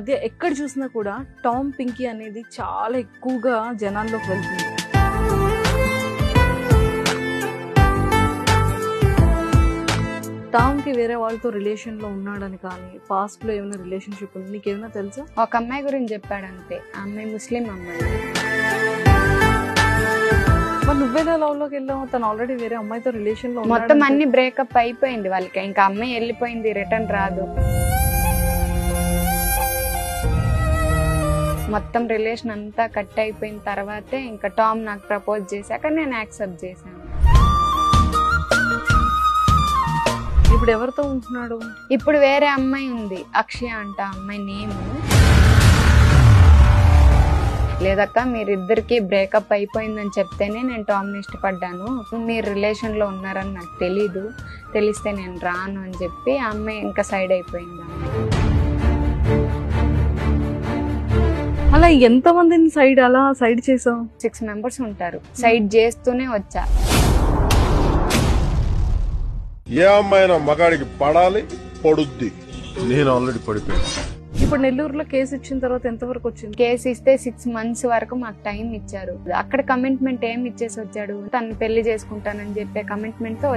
మధ్య ఎక్కడ చూసినా కూడా టామ్ పింకీ అనేది చాలా ఎక్కువగా జనాల్లోకి వెళ్తుంది. టామ్ కి వేరే వాళ్ళతో రిలేషన్ లో ఉన్నాడని కానీ పాస్ట్ లో ఏమైనా రిలేషన్షిప్ ఉంది నీకేమైనా తెలుసా? ఒక అమ్మాయి గురించి చెప్పాడు అంతే. ఆ అమ్మాయి ముస్లిం అమ్మాయి. మరి నువ్వేదో లవ్ లోకి వెళ్ళావు, తను ఆల్రెడీ వేరే అమ్మాయితో రిలేషన్ లో మొత్తం అన్ని బ్రేకప్ అయిపోయింది వాళ్ళకి. ఇంకా అమ్మాయి వెళ్ళిపోయింది, రిటర్న్ రాదు. మొత్తం రిలేషన్ అంతా కట్ అయిపోయిన తర్వాతే ఇంకా టామ్ నాకు ప్రపోజ్ చేశాక నేను యాక్సెప్ట్ చేశాను. ఇప్పుడు ఎవరితో ఉంటున్నాడు? ఇప్పుడు వేరే అమ్మాయి ఉంది, అక్షయ అంట అమ్మాయి నేమ్. లేదక్క మీరిద్దరికి బ్రేకప్ అయిపోయిందని చెప్తేనే నేను టామ్ని ఇష్టపడ్డాను, మీరు రిలేషన్ లో ఉన్నారని నాకు తెలీదు, తెలిస్తే నేను రాను అని చెప్పి ఆ అమ్మాయి ఇంకా సైడ్ అయిపోయింది. అలా ఎంత మందిని అలా సైడ్ చేసావు? 6 members ఉంటారు. సైడ్ చేస్తూనే వచ్చా. ఏ అమ్మాయినా మగాడికి పడాలి, పడుద్ది. నేను ఆల్రెడీ పడిపోయాను. ఇప్పుడు నెల్లూరులో కేసు ఇచ్చిన తర్వాత ఎంతవరకు వచ్చింది? కేసు ఇస్తే 6 months వరకు మాకు టైం ఇచ్చారు. అక్కడ కమిట్మెంట్ ఏం ఇచ్చేసి వచ్చాడు, తను పెళ్లి చేసుకుంటానని చెప్పే కమిట్మెంట్ తో